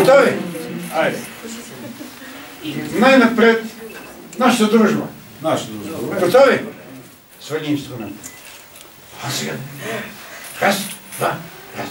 Готови? Айде. Най-напред нашата дружба. Готови? Свали инструмент. А сега. Раз, два, раз.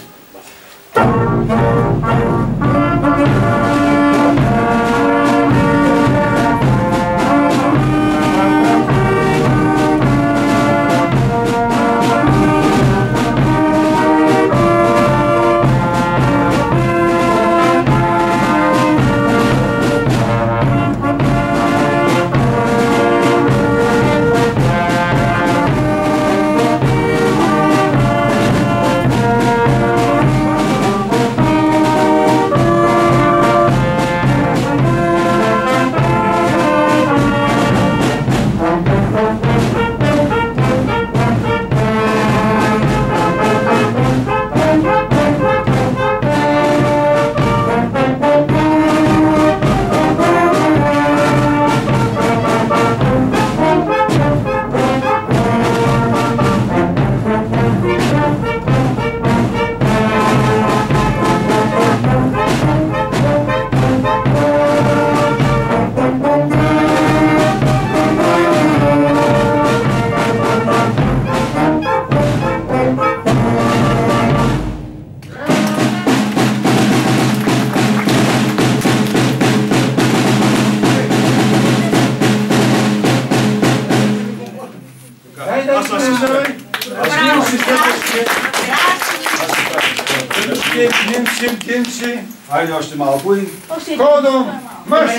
Хайде още малко и... Ходом, мъж!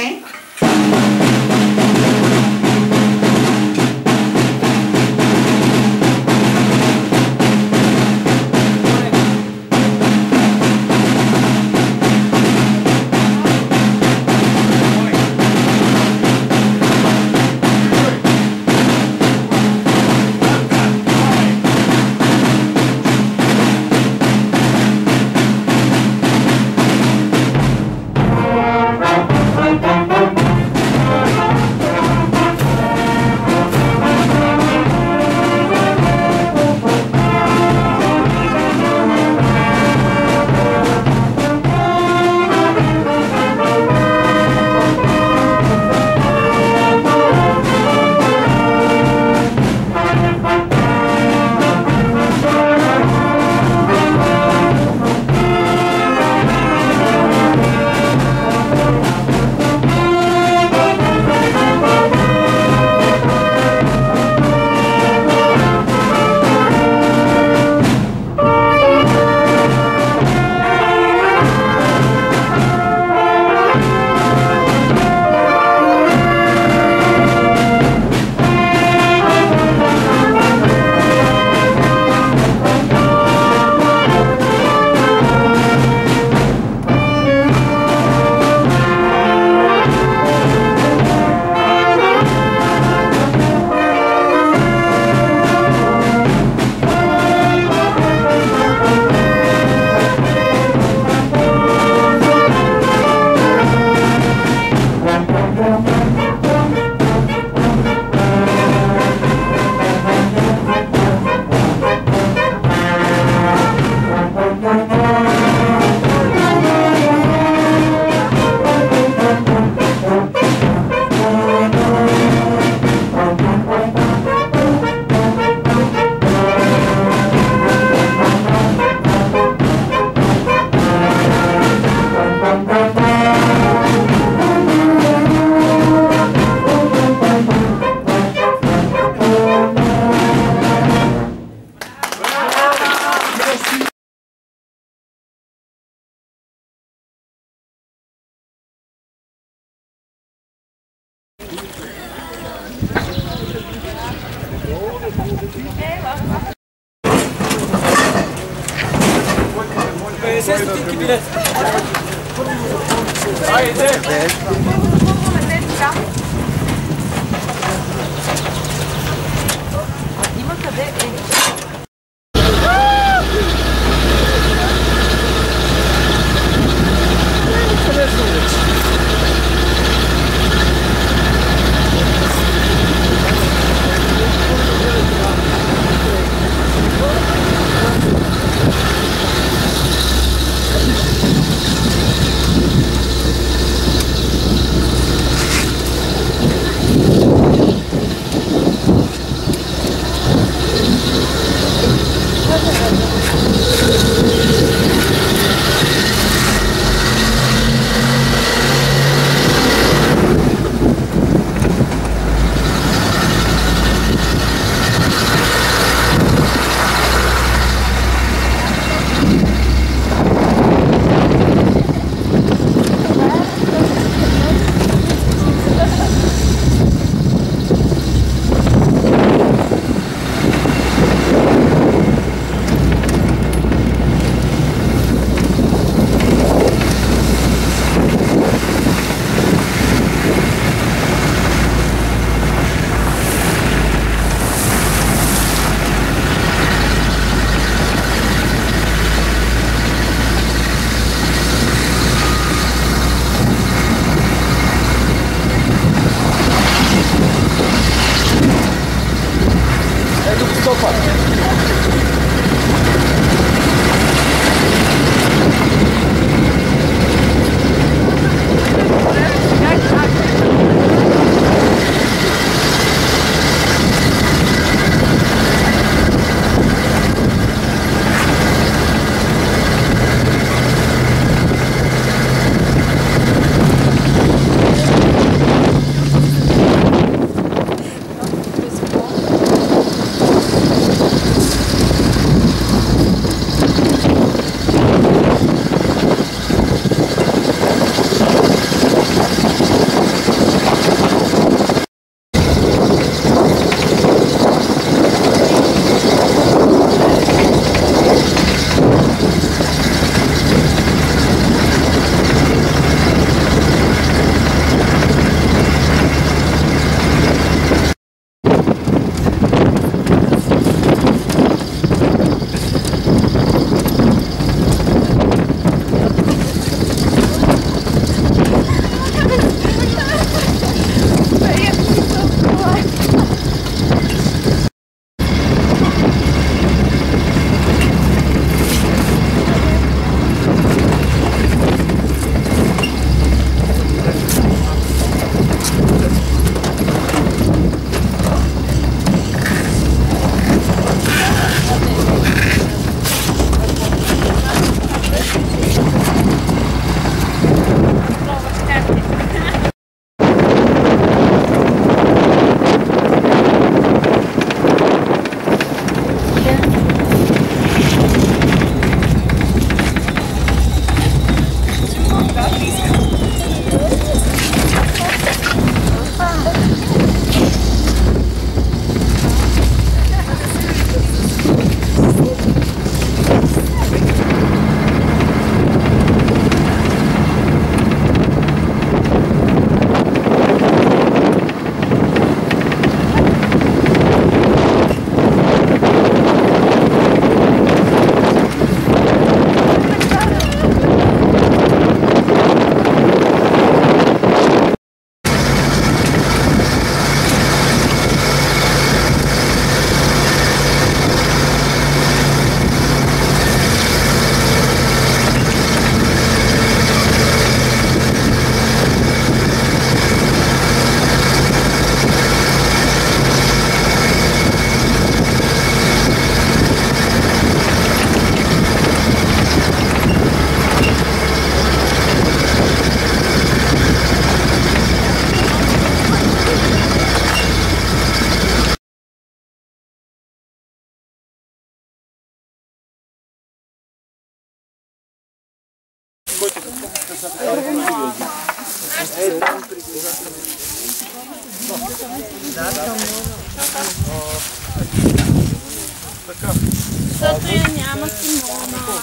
Защото я няма Симона.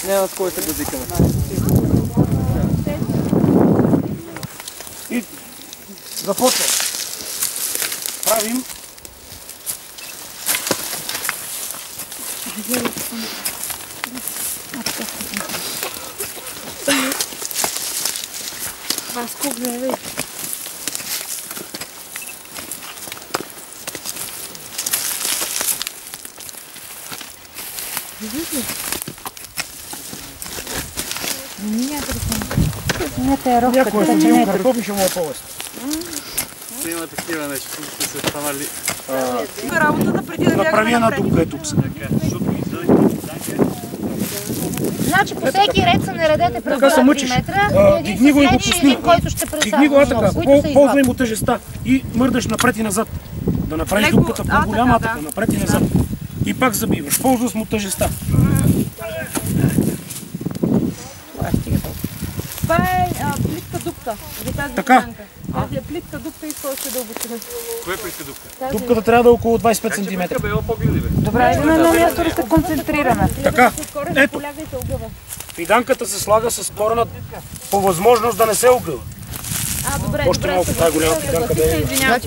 Няма с кой се базикаме. И започвам. Правим Васко, гледай. някой сантим картофи, ще му е по-лесно. Има такива нещо, които са станали. Работата преди да бягаме Направи една напред. дупка е тук. Значи по всеки ред се наредете през Така се 2-3 мъчиш. метра и Дигни го и го един пусни. който ще Дигни го така, които са ползвай му тежестта и мърдаш напред и назад. Да направиш Леко, дупката по-голяма, така, така, напред и назад. И пак забиваш. Ползваш му тежестта. Това е плитка дупка. За тази Така. дупанка. Тази е плитка дупка и ще дълбочина. Кое е плитка дупка? Дупката трябва да е около 25 см. Бе, по-били, бе. Добре, идем на едно място да се концентрираме. Така, ето. Полягайте огъва. Фиданката се слага с корена по възможност да не се огъва. Добре, Още добре. малко тази голяма фиданка да е. Извинявай.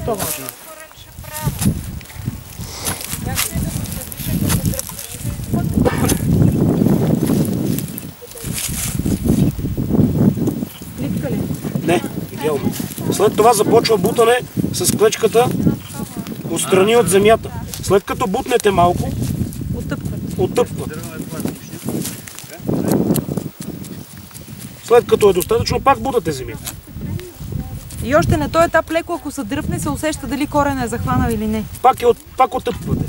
Плитка ли? Не, идеално. След това започва бутане с клечката отстрани от земята. След като бутнете малко, оттъпва. След като е достатъчно, пак бутате земята. И още на този етап леко, ако се дръпне, се усеща дали корена е захванал или не. Пак оттъпвате.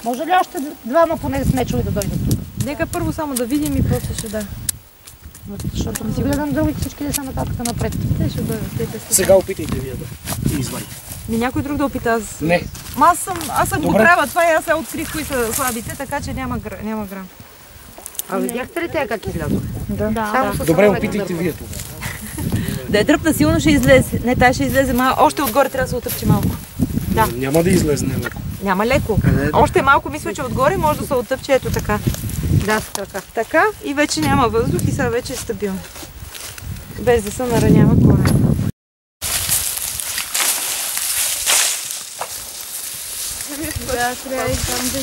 Може ли още двама поне смечови да дойдат тук? Нека първо само да видим и после ще да. Защото не си гледам другите всички деца нататък напред. Те ще дойдат. Сега опитайте вие да извадите. Някой друг да опита. Аз... Не. Аз съм го трябва това и аз се открих кои са слабите, така че няма грам. А видяхте ли те как излязоха? Да. Добре, опитайте вие това. Да я дръпна силно ще излезе. Не, тая ще излезе още отгоре трябва да се отъпче малко. Да. Няма да излезе леко. Няма леко. Още малко мисля, че отгоре може да се отъпче ето така. Да, с крака. Така и вече няма въздух и сега вече е стабилно. Без да се наранява корена. Да, трябва и там да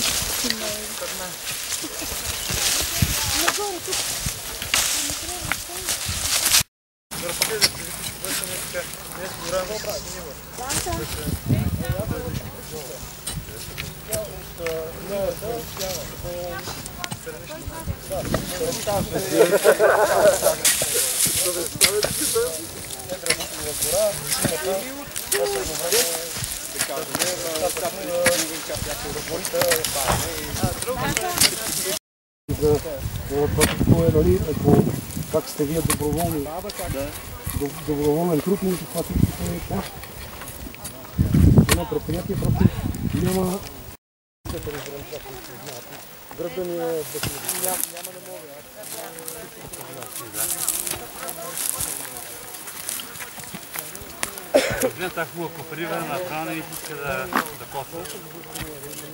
Как сте вие доброволен труд, ние това всичките плаща. Едно предприятие просто няма... Гръбда ни е... Няма да мога. Та хубава коприва на страна и иска да косва.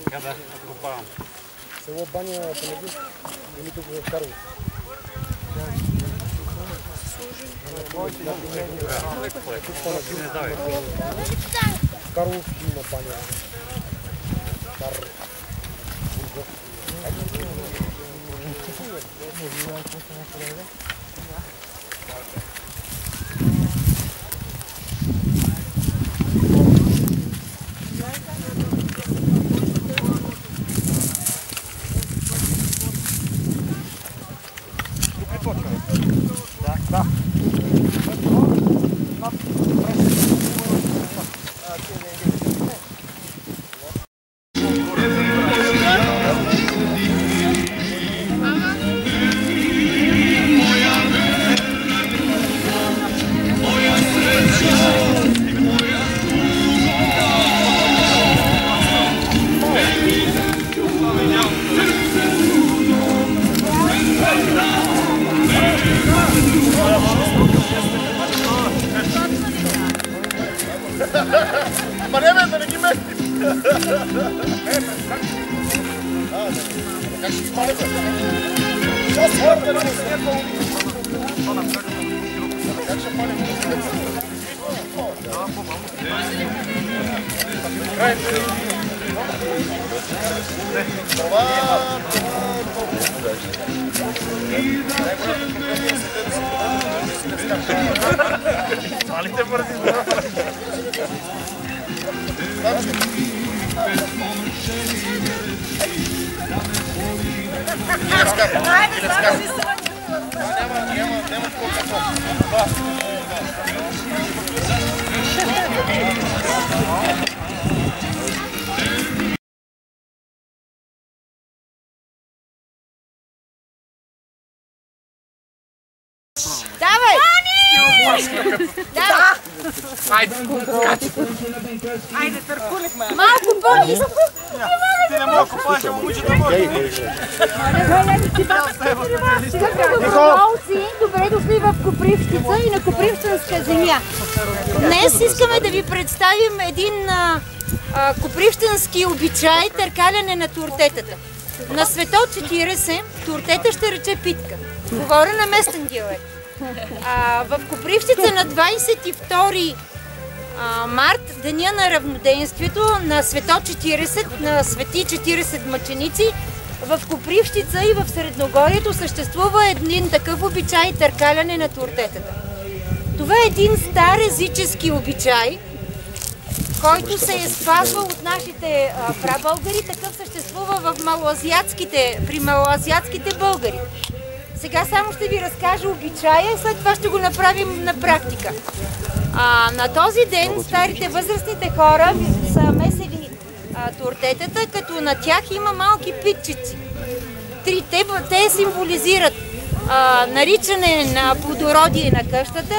Така да откопавам. Село Баня, Панагин, или тук в Карлов. Карловски има баня. Ама не бе, да не ги местим! Как ще ги пали, бе? Как ще палим? Малите бързи, Давай! Да! Айде, търкулихме! Малко по-ниско! Ти не мога копаеш, ама учи да може. Добре дошли в Копривщица и на Копривщинска земя. Днес искаме да ви представим един копривщински обичай – търкаляне на тортетата. На Свето 40 тортета ще рече питка. Говоря на местен диалект. В Копривщица на 22 март, деня на равноденствието, на Свето 40, на свети 40 мъченици, В Копривщица и в Средногорието съществува един такъв обичай – търкаляне на тортетата. Това е един стар езически обичай, който се е спазвал от нашите прабългари. Такъв съществува при малоазиатските българи. Сега само ще ви разкажа обичая и след това ще го направим на практика. На този ден старите възрастните хора са месели тортетата, като на тях има малки питчици. Те символизират наричане на плодородие на къщата,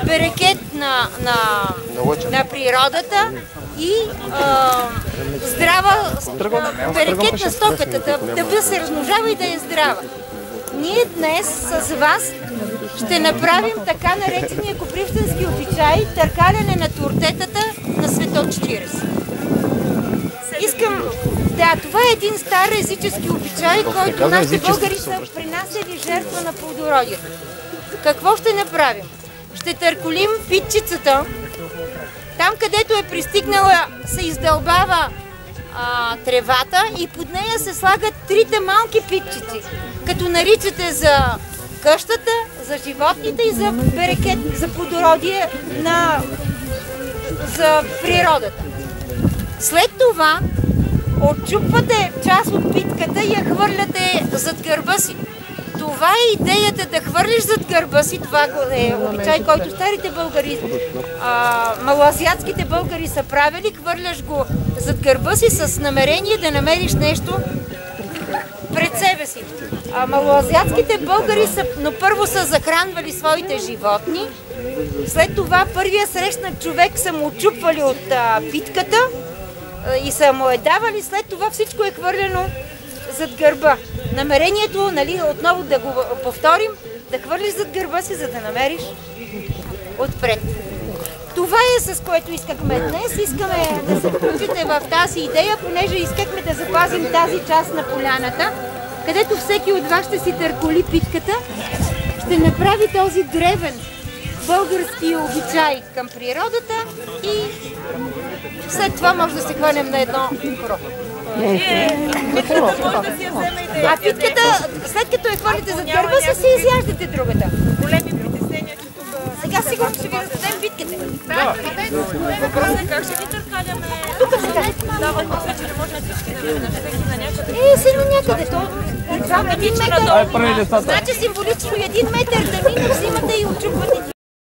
берекет на природата и берекет на стоката, да се размножава и да е здрава. Ние днес с вас ще направим така наречения копривщински обичай търкаляне на тортетата на Светот 40. Това е един стар езически обичай, който нашите българи са принасяли жертва на плодородието. Какво ще направим? Ще търколим питчицата. Там, където е пристигнала, се издълбава тревата и под нея се слагат трите малки питчици, като наричате за къщата, за животните и за берекет, за плодородие за природата. След това отчупвате част от питката и я хвърляте зад гърба си. Това е идеята, да хвърлиш зад гърба си. Това е обичай, който старите българи, малоазиатските българи са правили. Хвърляш го зад гърба си с намерение да намериш нещо пред себе си. Малоазиатските българи първо са захранвали своите животни. След това първия срещнат човек са му отчупвали от питката и са му давали. След това всичко е хвърлено зад гърба. Намерението, отново да го повторим, да хвърлиш зад гърба си, за да намериш отпред. Това е, с което искахме днес. Искаме да се включите в тази идея, понеже искахме да запазим тази част на поляната, където всеки от вас ще си търколи питката, ще направи този древен български обичай към природата и след това може да се хванем на едно хоро. А питката, след като я хвърлите зад гърба си изяждате другата. Големи притеснения, че тук... Сега сигурно ще ви раздадем питките. Да. Въпросът е как ще ги търкаляме? Тук сега. Да, въпросът е, че не може на всички да видим на някъде. Седно някъде. Значи символично 1 метър да минем, взимате и отчупвате.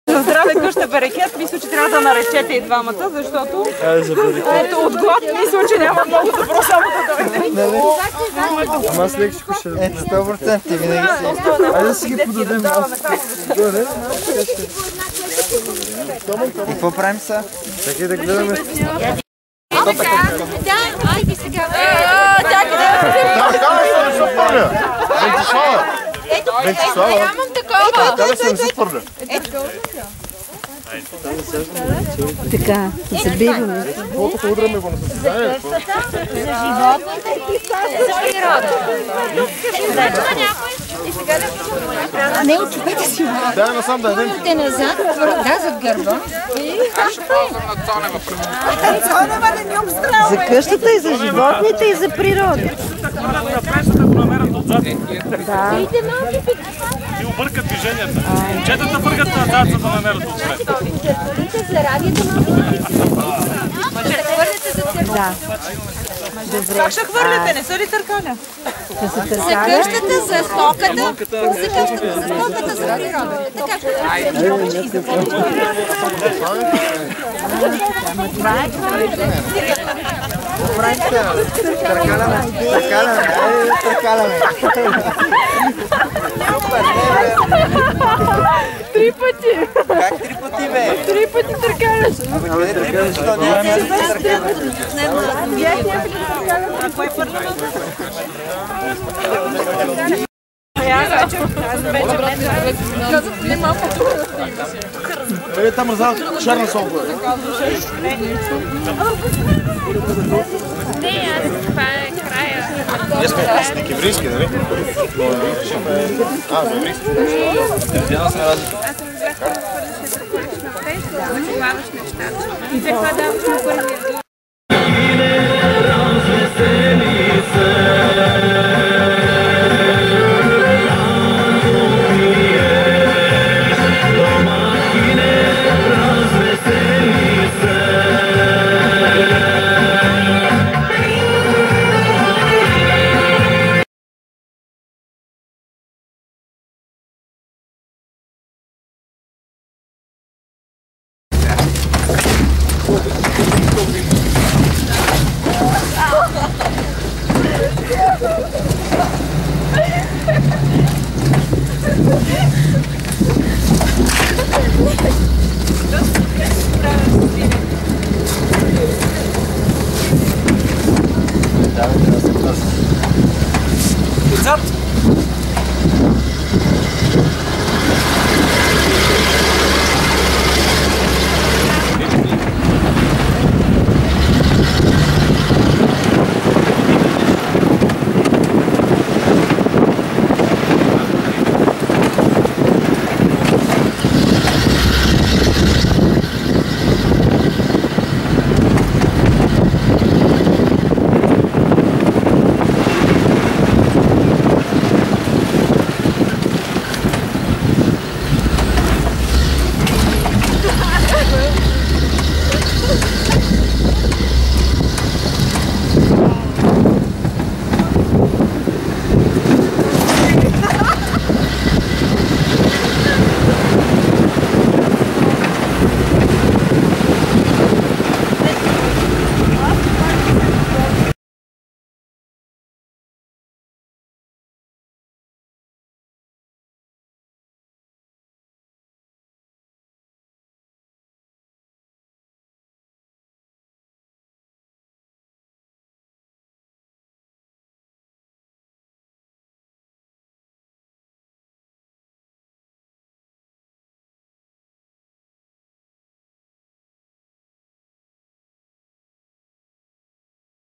За здраве къща берекет, мисля, че трябва да наречете и двамата, защото от глад мисля, че няма много добро само да дойде. Ама аз лекшко ще... 100% винаги си. Айде да си ги подадем. Какво правим сега? Чакай да гледаме. Да, айде сега. Вентислава. Нямам такова. Да се не се твърля. Така, забиваме. Колкото удраме го на състезание. За животните и за природа. Не, отчупете си. Да, насам да едем. Те назад, да, зад гърба. За къщата и за животните и за природа. И объркат движенията. Момчетата бъркат назад, за да намерят отпред. За радиото може да хвърляте зад гърба. Как ще хвърляте? Не са ли търкаля? За къщата, за стоката, за къщата, за стоката, за природата. Така Три пъти. Как 3 пъти, бе? 3 пъти търкаляш. Абе, 3 пъти, то няма да се търкаляш. Ако е първо. Там раздават черна солка. Не, това е края. Ние сме декемврийски, нали? Ноемврийски. Няма се разлика. Аз не разбрах как ще търколиш на фест, да занимаваш нещата. И след това даваш на първия. назад.